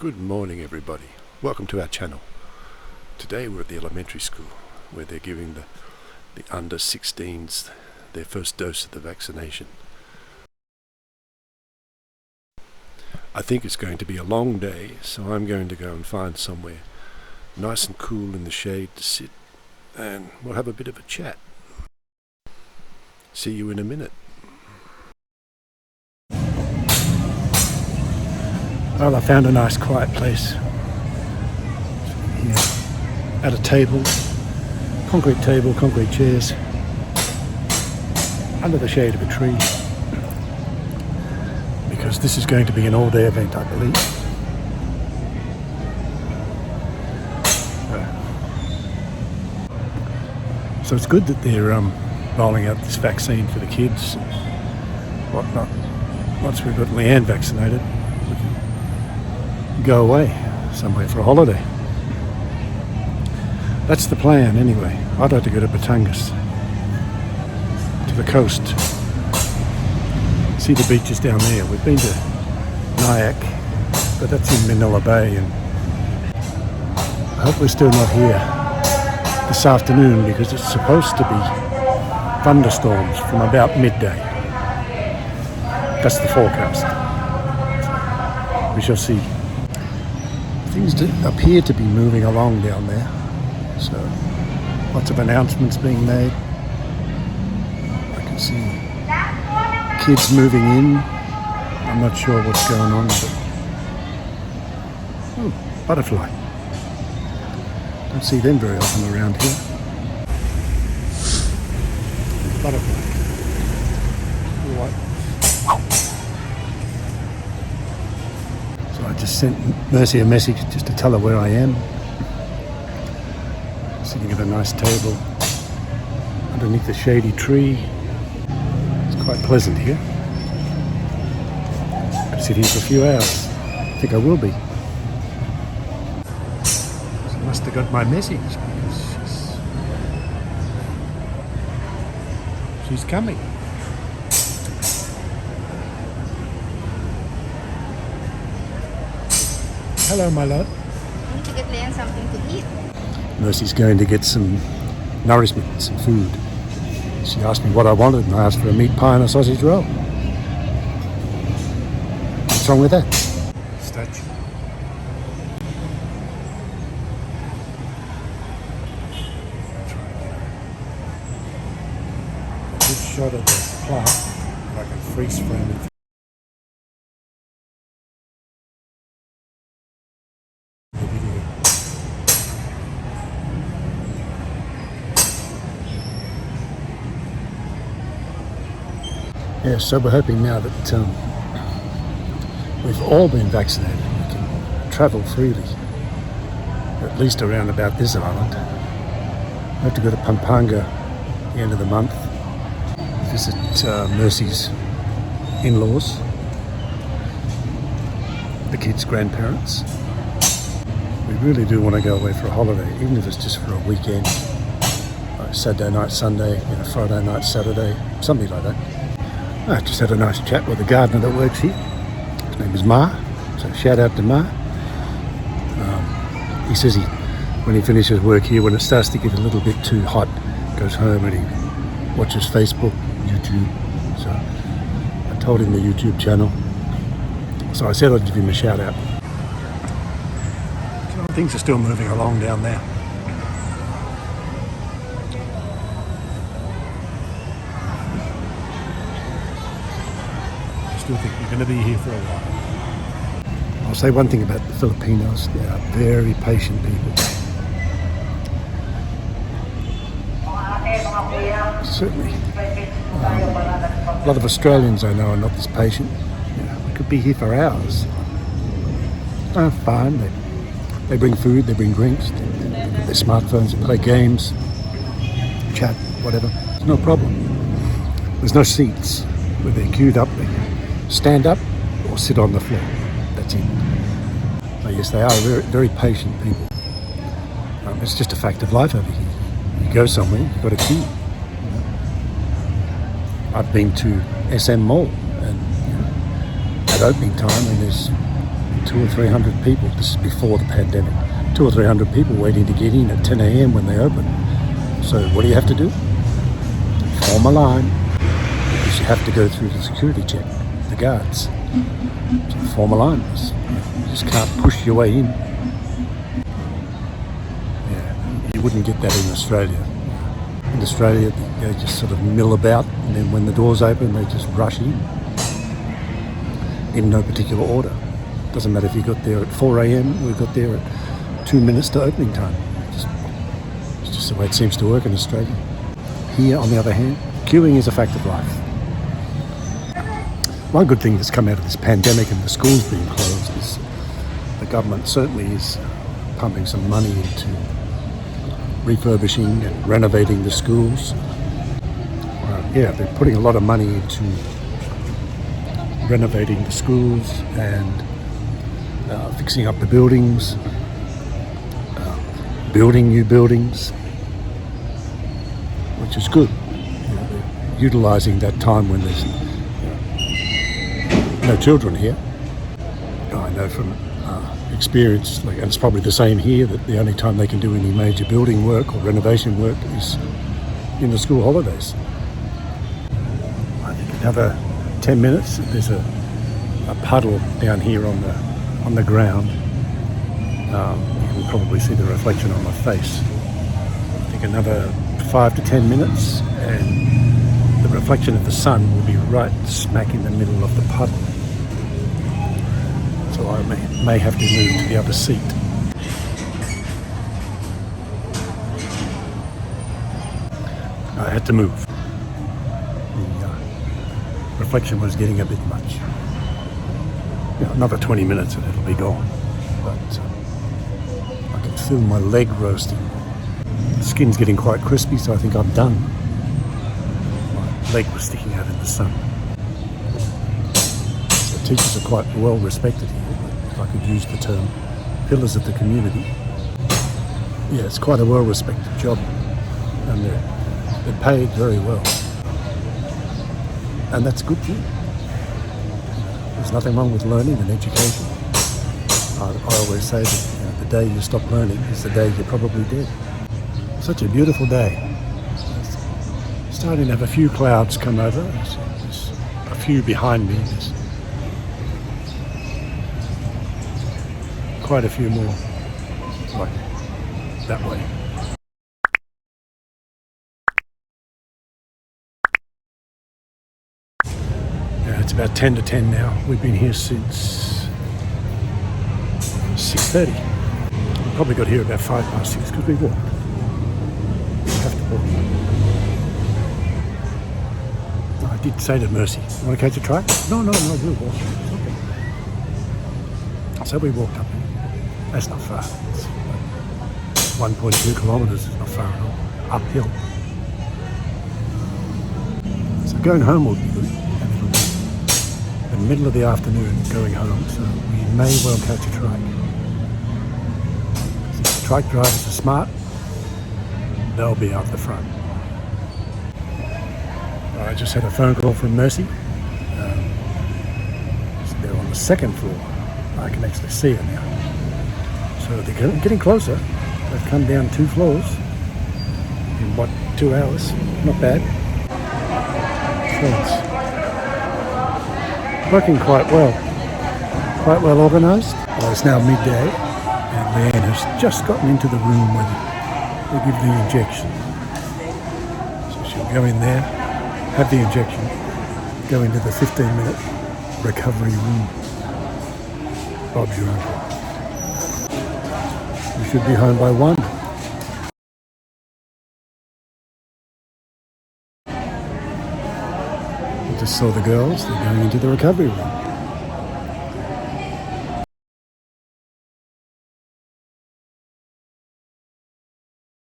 Good morning everybody, welcome to our channel. Today we're at the elementary school where they're giving the under 16s their first dose of the vaccination. I think it's going to be a long day, so I'm going to go and find somewhere nice and cool in the shade to sit and we'll have a bit of a chat. See you in a minute. Well, I found a nice quiet place here at a table, concrete table, concrete chairs, under the shade of a tree, because this is going to be an all-day event, I believe. So it's good that they're rolling out this vaccine for the kids and whatnot. Once we've got Lei Anne vaccinated, we can go away somewhere for a holiday. That's the plan anyway. I'd like to go to Batangas, to the coast, see the beaches down there. We've been to Nyack, but that's in Manila Bay, and I hope we're still not here this afternoon because it's supposed to be thunderstorms from about midday. That's the forecast. We shall see. Things appear to be moving along down there, so lots of announcements being made. I can see kids moving in. I'm not sure what's going on, but butterfly. Don't see them very often around here. Butterfly. White. So I just sent Mercy a message just to tell her where I am. Sitting at a nice table underneath a shady tree. It's quite pleasant here. Could sit here for a few hours. I think I will be. She must have got my message because she's coming. Hello, my love. I need to get Lei Anne something to eat. Mercy's going to get some nourishment, some food. She asked me what I wanted, and I asked for a meat pie and a sausage roll. What's wrong with that? Statue. A good shot of the plaque, like a freeze frame. Yeah, so we're hoping now that we've all been vaccinated, we can travel freely, at least around about this island. We have to go to Pampanga at the end of the month, visit Mercy's in-laws, the kids' grandparents. We really do want to go away for a holiday, even if it's just for a weekend, like Saturday night, Sunday, Friday night, Saturday, something like that. I just had a nice chat with the gardener that works here. His name is Ma, so shout out to Ma. He says when he finishes work here, when it starts to get a little bit too hot, goes home and he watches Facebook, YouTube. So I told him the YouTube channel. So I said I'd give him a shout out. So things are still moving along down there. I think we're going to be here for a while. I'll say one thing about the Filipinos, they are very patient people. Certainly. A lot of Australians I know are not this patient. We could be here for hours. Fine, they bring food, they bring drinks, they put their smartphones, they play games, chat, whatever. It's no problem. There's no seats where they're queued up. Stand up or sit on the floor. That's it. So yes, they are very, very patient people. It's just a fact of life over here. You go somewhere, you've got a queue. I've been to SM Mall and at opening time, and there's 200 or 300 people. This is before the pandemic. 200 or 300 people waiting to get in at 10 a.m. when they open. So what do you have to do? Form a line, because you have to go through the security check, the guards. So form a line. You just can't push your way in. Yeah, you wouldn't get that in Australia. In Australia, they just sort of mill about, and then when the doors open, they just rush in no particular order. Doesn't matter if you got there at 4 a.m. We got there at 2 minutes to opening time. It's just the way it seems to work in Australia. Here, on the other hand, queuing is a fact of life. One good thing that's come out of this pandemic and the schools being closed is the government certainly is pumping some money into refurbishing and renovating the schools. Yeah, they're putting a lot of money into renovating the schools and fixing up the buildings, building new buildings, which is good. They're utilising that time when there's no children here. I know from experience, and it's probably the same here, that the only time they can do any major building work or renovation work is in the school holidays. I think another 10 minutes, there's a puddle down here on the ground. You can probably see the reflection on my face. I think another 5 to 10 minutes and the reflection of the sun will be right smack in the middle of the puddle. So I may have to move to the other seat. I had to move. The reflection was getting a bit much. Another 20 minutes and it'll be gone. But I can feel my leg roasting. The skin's getting quite crispy, so I think I'm done. My leg was sticking out in the sun. So teachers are quite well respected here, if I could use the term, pillars of the community. Yeah, it's quite a well respected job, and they're paid very well. And that's good too. There's nothing wrong with learning and education. I always say that the day you stop learning is the day you're probably dead. Such a beautiful day. It's starting to have a few clouds come over. There's a few behind me. There's quite a few more, like that way. It's about 10 to 10 now. We've been here since 6:30. We probably got here about 6:05 because we walked. We have to walk. I did say to Mercy, "You want to catch a train?" No, we'll walk. It's okay. So we walked up here. That's not far. It's 1.2 kilometres is not far at all. Uphill. So going home will be good. In the middle of the afternoon going home, so we may well catch a trike. If the trike drivers are smart, they'll be out the front. I just had a phone call from Mercy. They're on the second floor. I can actually see it now. So they're getting closer. They've come down 2 floors in 2 hours? Not bad. So it's working quite well organised. Well, it's now midday and Lei Anne has just gotten into the room where they give the injection. So she'll go in there, have the injection, go into the 15-minute recovery room. Bob's your uncle. We should be home by 1. Just saw the girls, they're going into the recovery room.